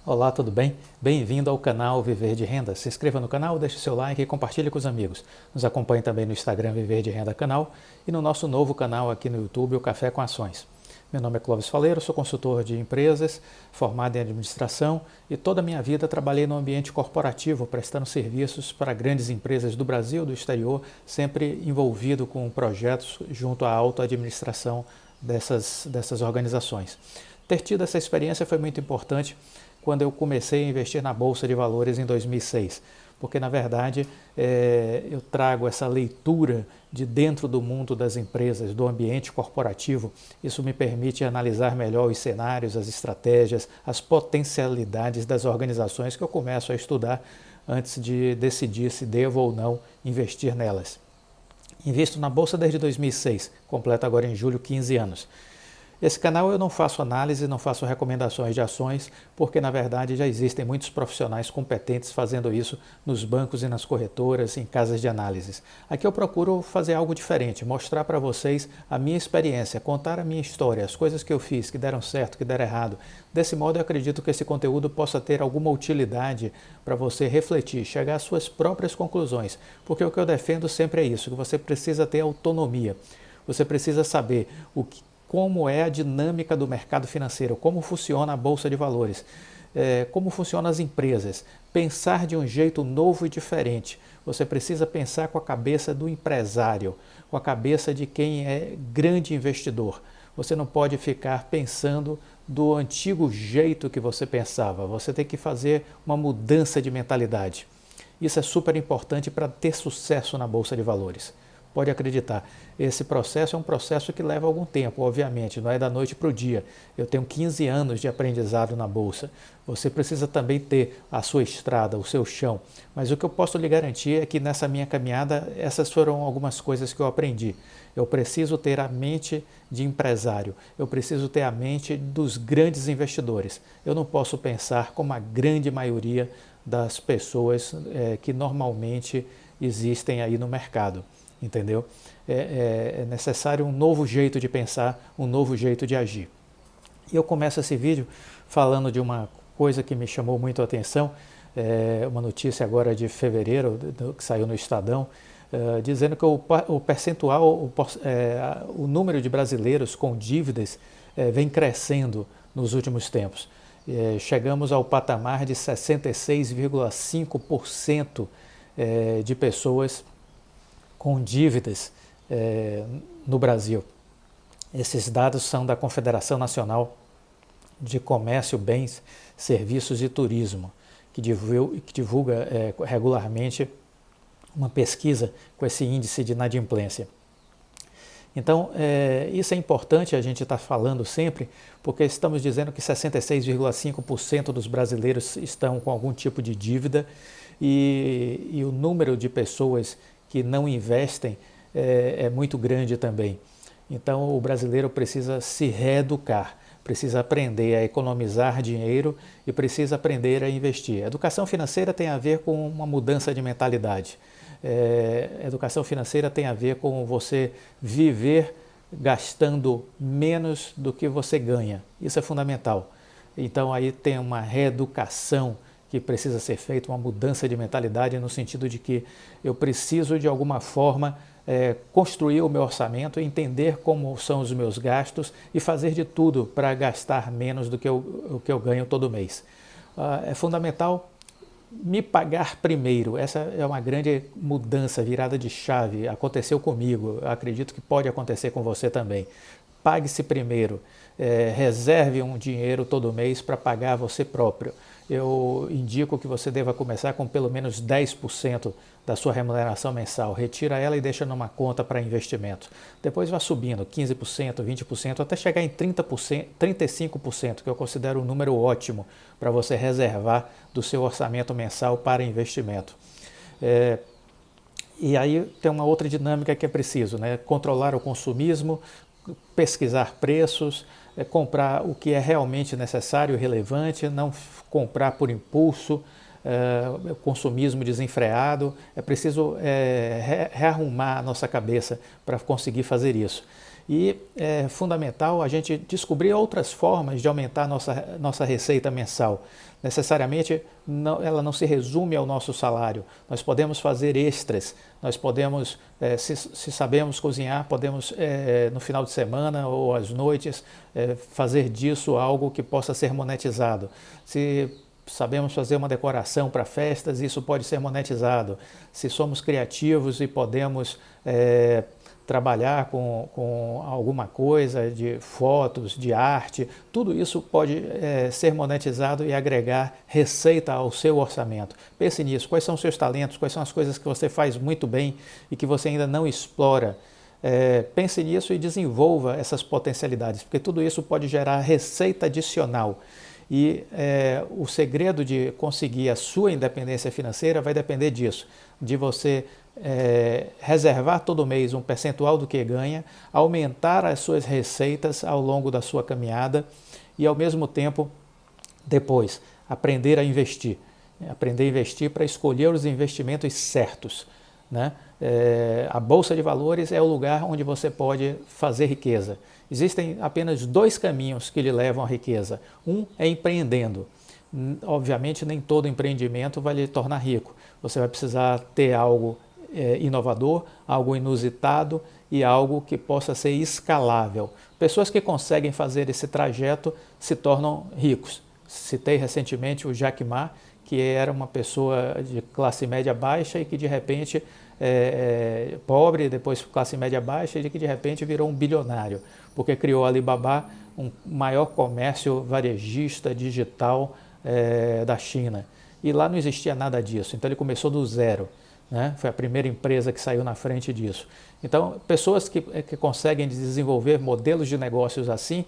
Olá, tudo bem? Bem-vindo ao canal Viver de Renda. Se inscreva no canal, deixe seu like e compartilhe com os amigos. Nos acompanhe também no Instagram Viver de Renda Canal e no nosso novo canal aqui no YouTube, o Café com Ações. Meu nome é Clóvis Faleiro, sou consultor de empresas, formado em administração e toda a minha vida trabalhei no ambiente corporativo, prestando serviços para grandes empresas do Brasil e do exterior, sempre envolvido com projetos junto à auto-administração dessas organizações. Ter tido essa experiência foi muito importante quando eu comecei a investir na Bolsa de Valores em 2006, porque na verdade eu trago essa leitura de dentro do mundo das empresas, do ambiente corporativo. Isso me permite analisar melhor os cenários, as estratégias, as potencialidades das organizações que eu começo a estudar antes de decidir se devo ou não investir nelas. Invisto na Bolsa desde 2006, completo agora em julho 15 anos. Esse canal eu não faço análise, não faço recomendações de ações, porque na verdade já existem muitos profissionais competentes fazendo isso nos bancos e nas corretoras, em casas de análises. Aqui eu procuro fazer algo diferente, mostrar para vocês a minha experiência, contar a minha história, as coisas que eu fiz, que deram certo, que deram errado. Desse modo eu acredito que esse conteúdo possa ter alguma utilidade para você refletir, chegar às suas próprias conclusões, porque o que eu defendo sempre é isso, que você precisa ter autonomia, você precisa saber como é a dinâmica do mercado financeiro, como funciona a Bolsa de Valores, como funcionam as empresas. Pensar de um jeito novo e diferente. Você precisa pensar com a cabeça do empresário, com a cabeça de quem é grande investidor. Você não pode ficar pensando do antigo jeito que você pensava. Você tem que fazer uma mudança de mentalidade. Isso é super importante para ter sucesso na Bolsa de Valores. Pode acreditar, esse processo é um processo que leva algum tempo, obviamente, não é da noite para o dia. Eu tenho 15 anos de aprendizado na Bolsa. Você precisa também ter a sua estrada, o seu chão. Mas o que eu posso lhe garantir é que nessa minha caminhada, essas foram algumas coisas que eu aprendi. Eu preciso ter a mente de empresário, eu preciso ter a mente dos grandes investidores. Eu não posso pensar como a grande maioria das pessoas que normalmente existem aí no mercado. Entendeu? É necessário um novo jeito de pensar, um novo jeito de agir. E eu começo esse vídeo falando de uma coisa que me chamou muito a atenção, uma notícia agora de fevereiro, que saiu no Estadão, dizendo que o percentual, o número de brasileiros com dívidas vem crescendo nos últimos tempos. Chegamos ao patamar de 66,5% de pessoas com dívidas no Brasil. Esses dados são da Confederação Nacional de Comércio, Bens, Serviços e Turismo, que divulga regularmente uma pesquisa com esse índice de inadimplência. Então, isso é importante a gente estar falando sempre, porque estamos dizendo que 66,5% dos brasileiros estão com algum tipo de dívida e o número de pessoas que não investem é muito grande também. Então o brasileiro precisa se reeducar, precisa aprender a economizar dinheiro e precisa aprender a investir. A educação financeira tem a ver com uma mudança de mentalidade. Educação financeira tem a ver com você viver gastando menos do que você ganha. Isso é fundamental. Então aí tem uma reeducação que precisa ser feita, uma mudança de mentalidade no sentido de que eu preciso de alguma forma construir o meu orçamento, entender como são os meus gastos e fazer de tudo para gastar menos do que o que eu ganho todo mês. É fundamental me pagar primeiro. Essa é uma grande mudança, virada de chave. Aconteceu comigo, acredito que pode acontecer com você também. Pague-se primeiro, reserve um dinheiro todo mês para pagar você próprio. Eu indico que você deva começar com pelo menos 10% da sua remuneração mensal. Retira ela e deixa numa conta para investimento. Depois vá subindo 15%, 20%, até chegar em 30%, 35%, que eu considero um número ótimo para você reservar do seu orçamento mensal para investimento. E aí tem uma outra dinâmica que é preciso, né? Controlar o consumismo, pesquisar preços, comprar o que é realmente necessário e relevante, não comprar por impulso, consumismo desenfreado. É preciso rearrumar a nossa cabeça para conseguir fazer isso. E é fundamental a gente descobrir outras formas de aumentar nossa receita mensal. Necessariamente ela não se resume ao nosso salário. Nós podemos fazer extras, nós podemos, se sabemos cozinhar, podemos no final de semana ou às noites fazer disso algo que possa ser monetizado. Se sabemos fazer uma decoração para festas, isso pode ser monetizado. Se somos criativos e podemos trabalhar com alguma coisa de fotos, de arte, tudo isso pode ser monetizado e agregar receita ao seu orçamento. Pense nisso, quais são os seus talentos, quais são as coisas que você faz muito bem e que você ainda não explora. Pense nisso e desenvolva essas potencialidades, porque tudo isso pode gerar receita adicional. E o segredo de conseguir a sua independência financeira vai depender disso, de você reservar todo mês um percentual do que ganha, aumentar as suas receitas ao longo da sua caminhada e, ao mesmo tempo, depois, aprender a investir. Aprender a investir para escolher os investimentos certos, né? A Bolsa de Valores é o lugar onde você pode fazer riqueza. Existem apenas dois caminhos que lhe levam à riqueza. Um é empreendendo. Obviamente, nem todo empreendimento vai lhe tornar rico. Você vai precisar ter algo inovador, algo inusitado e algo que possa ser escalável. Pessoas que conseguem fazer esse trajeto se tornam ricos. Citei recentemente o Jack Ma, que era uma pessoa de classe média baixa e que de repente pobre, depois classe média baixa e que de repente virou um bilionário, porque criou a Alibaba, um maior comércio varejista digital da China. E lá não existia nada disso, então ele começou do zero, né? Foi a primeira empresa que saiu na frente disso. Então, pessoas que conseguem desenvolver modelos de negócios assim,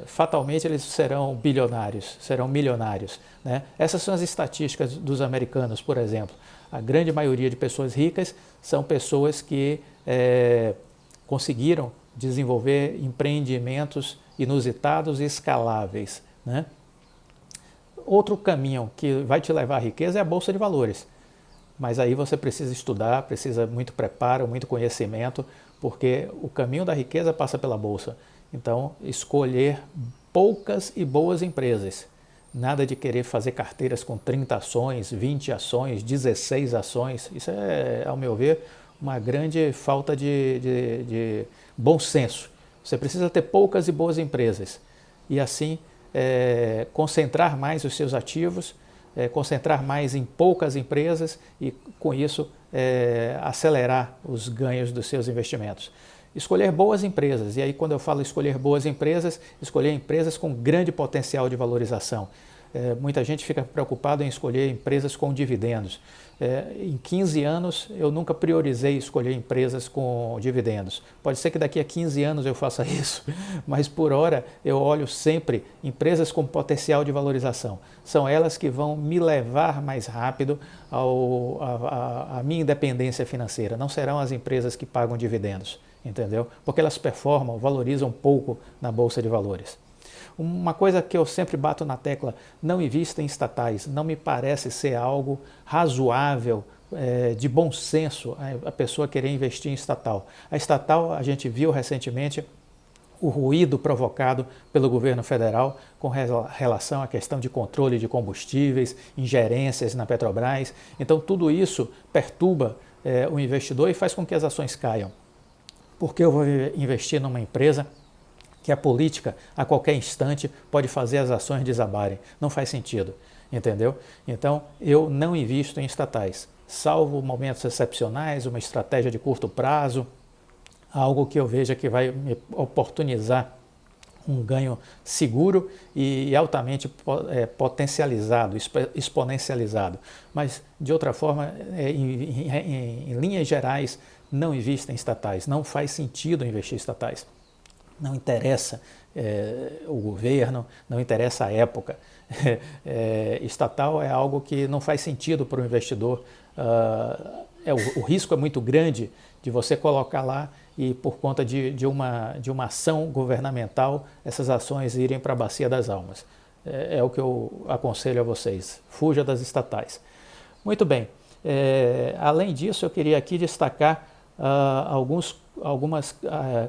fatalmente eles serão bilionários, serão milionários, né? Essas são as estatísticas dos americanos, por exemplo. A grande maioria de pessoas ricas são pessoas que conseguiram desenvolver empreendimentos inusitados e escaláveis, né? Outro caminho que vai te levar à riqueza é a Bolsa de Valores. Mas aí você precisa estudar, precisa muito preparo, muito conhecimento, porque o caminho da riqueza passa pela Bolsa. Então, escolher poucas e boas empresas. Nada de querer fazer carteiras com 30 ações, 20 ações, 16 ações. Isso é, ao meu ver, uma grande falta de bom senso. Você precisa ter poucas e boas empresas. E assim, concentrar mais os seus ativos, concentrar mais em poucas empresas e, com isso, acelerar os ganhos dos seus investimentos. Escolher boas empresas, e aí quando eu falo escolher boas empresas, escolher empresas com grande potencial de valorização. Muita gente fica preocupada em escolher empresas com dividendos. Em 15 anos eu nunca priorizei escolher empresas com dividendos. Pode ser que daqui a 15 anos eu faça isso, mas por hora eu olho sempre empresas com potencial de valorização. São elas que vão me levar mais rápido à minha independência financeira. Não serão as empresas que pagam dividendos, entendeu? Porque elas performam, valorizam pouco na Bolsa de Valores. Uma coisa que eu sempre bato na tecla, não invista em estatais, não me parece ser algo razoável, de bom senso a pessoa querer investir em estatal. A estatal, a gente viu recentemente o ruído provocado pelo governo federal com relação à questão de controle de combustíveis, ingerências na Petrobras. Então tudo isso perturba o investidor e faz com que as ações caiam. Por que eu vou investir numa empresa que a política, a qualquer instante, pode fazer as ações desabarem? Não faz sentido, entendeu? Então, eu não invisto em estatais, salvo momentos excepcionais, uma estratégia de curto prazo, algo que eu veja que vai me oportunizar um ganho seguro e altamente potencializado, exponencializado. Mas, de outra forma, em linhas gerais, não invista em estatais, não faz sentido investir em estatais. Não interessa o governo, não interessa a época. Estatal é algo que não faz sentido para o investidor. O risco é muito grande de você colocar lá e, por conta de uma ação governamental, essas ações irem para a bacia das almas. É o que eu aconselho a vocês. Fuja das estatais. Muito bem. Além disso, eu queria aqui destacar alguns algumas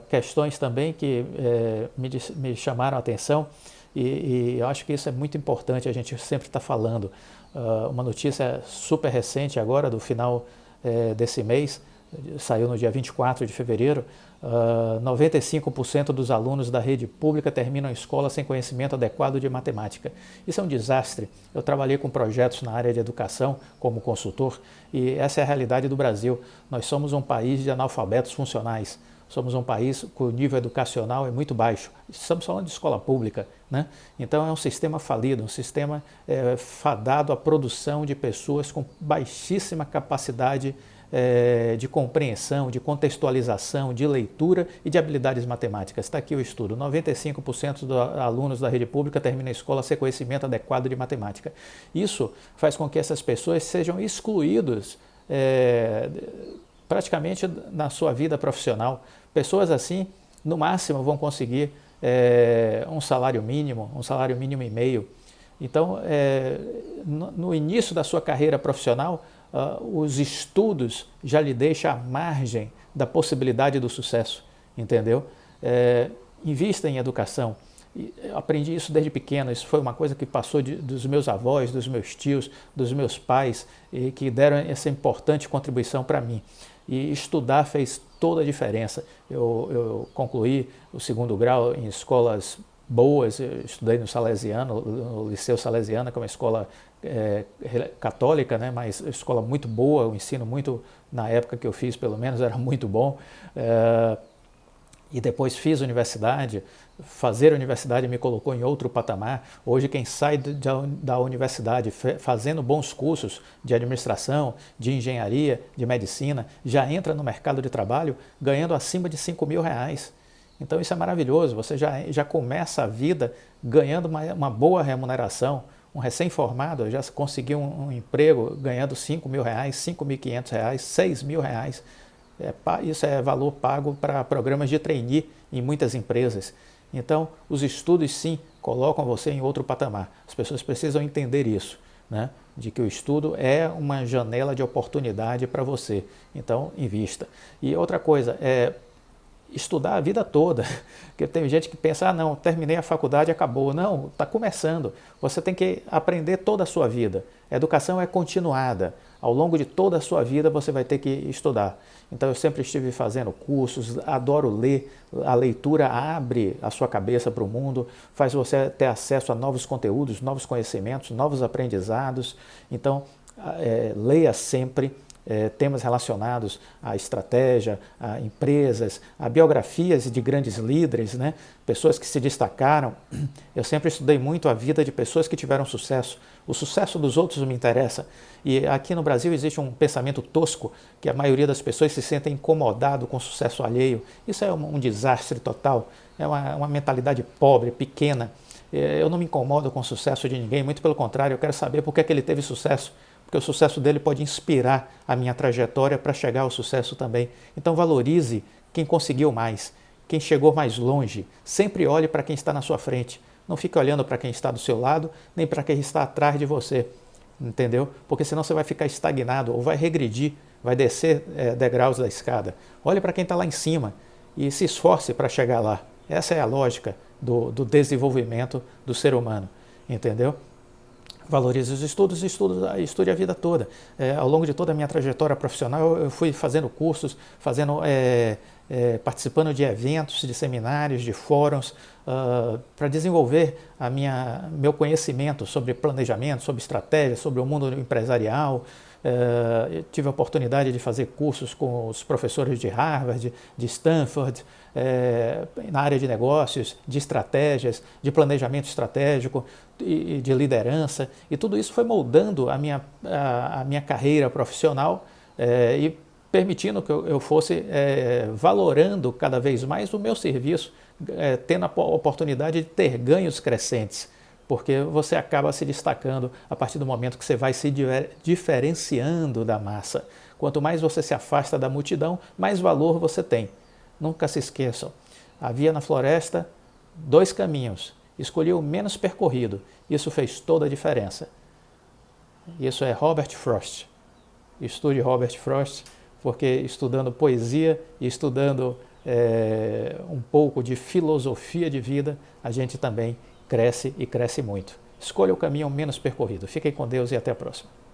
questões também que me chamaram a atenção e eu acho que isso é muito importante, a gente sempre está falando. Uma notícia super recente agora, do final desse mês, saiu no dia 24 de fevereiro, 95% dos alunos da rede pública terminam a escola sem conhecimento adequado de matemática. Isso é um desastre. Eu trabalhei com projetos na área de educação como consultor e essa é a realidade do Brasil. Nós somos um país de analfabetos funcionais. Somos um país cujo nível educacional é muito baixo. Estamos falando de escola pública, né? Então é um sistema falido, um sistema fadado à produção de pessoas com baixíssima capacidade de compreensão, de contextualização, de leitura e de habilidades matemáticas. Está aqui o estudo. 95% dos alunos da rede pública terminam a escola sem conhecimento adequado de matemática. Isso faz com que essas pessoas sejam excluídos praticamente na sua vida profissional. Pessoas assim, no máximo, vão conseguir um salário mínimo e meio. Então, no início da sua carreira profissional, os estudos já lhe deixam à margem da possibilidade do sucesso, entendeu? Invista em educação. Eu aprendi isso desde pequeno, isso foi uma coisa que passou dos meus avós, dos meus tios, dos meus pais, e que deram essa importante contribuição para mim. E estudar fez toda a diferença. Eu concluí o segundo grau em escolas boas, eu estudei no Salesiano, no Liceu Salesiano, que é uma escola católica, né, mas escola muito boa, o ensino muito, na época que eu fiz pelo menos, era muito bom. E depois fiz universidade. Fazer universidade me colocou em outro patamar. Hoje quem sai da universidade fazendo bons cursos de administração, de engenharia, de medicina, já entra no mercado de trabalho ganhando acima de R$5.000. Então isso é maravilhoso, você já começa a vida ganhando uma boa remuneração. Um recém-formado já conseguiu um emprego ganhando R$5.000, R$5.500, R$6.000. Isso é valor pago para programas de trainee em muitas empresas. Então, os estudos sim colocam você em outro patamar. As pessoas precisam entender isso, né? De que o estudo é uma janela de oportunidade para você. Então, invista. E outra coisa, estudar a vida toda. Porque tem gente que pensa, não, terminei a faculdade, acabou. Não, está começando. Você tem que aprender toda a sua vida. A educação é continuada. Ao longo de toda a sua vida você vai ter que estudar. Então eu sempre estive fazendo cursos, adoro ler. A leitura abre a sua cabeça para o mundo, faz você ter acesso a novos conteúdos, novos conhecimentos, novos aprendizados. Então leia sempre. Temas relacionados à estratégia, a empresas, a biografias de grandes líderes, né? Pessoas que se destacaram. Eu sempre estudei muito a vida de pessoas que tiveram sucesso. O sucesso dos outros não me interessa. E aqui no Brasil existe um pensamento tosco que a maioria das pessoas se sentem incomodado com o sucesso alheio. Isso é um desastre total. É uma mentalidade pobre, pequena. Eu não me incomodo com o sucesso de ninguém, muito pelo contrário, eu quero saber por que ele teve sucesso. Porque o sucesso dele pode inspirar a minha trajetória para chegar ao sucesso também. Então valorize quem conseguiu mais, quem chegou mais longe. Sempre olhe para quem está na sua frente. Não fique olhando para quem está do seu lado, nem para quem está atrás de você. Entendeu? Porque senão você vai ficar estagnado ou vai regredir, vai descer degraus da escada. Olhe para quem está lá em cima e se esforce para chegar lá. Essa é a lógica do desenvolvimento do ser humano. Entendeu? Valorize os estudos, estude a vida toda. Ao longo de toda a minha trajetória profissional, eu fui fazendo cursos, participando de eventos, de seminários, de fóruns, para desenvolver meu conhecimento sobre planejamento, sobre estratégia, sobre o mundo empresarial. Eu tive a oportunidade de fazer cursos com os professores de Harvard, de Stanford, na área de negócios, de estratégias, de planejamento estratégico e de liderança. E tudo isso foi moldando a minha carreira profissional e permitindo que eu fosse valorando cada vez mais o meu serviço, tendo a oportunidade de ter ganhos crescentes. Porque você acaba se destacando a partir do momento que você vai se diferenciando da massa. Quanto mais você se afasta da multidão, mais valor você tem. Nunca se esqueçam, havia na floresta 2 caminhos, escolhi o menos percorrido, isso fez toda a diferença. Isso é Robert Frost. Estude Robert Frost, porque estudando poesia e estudando um pouco de filosofia de vida, a gente também cresce e cresce muito. Escolha o caminho menos percorrido. Fiquem com Deus e até a próxima.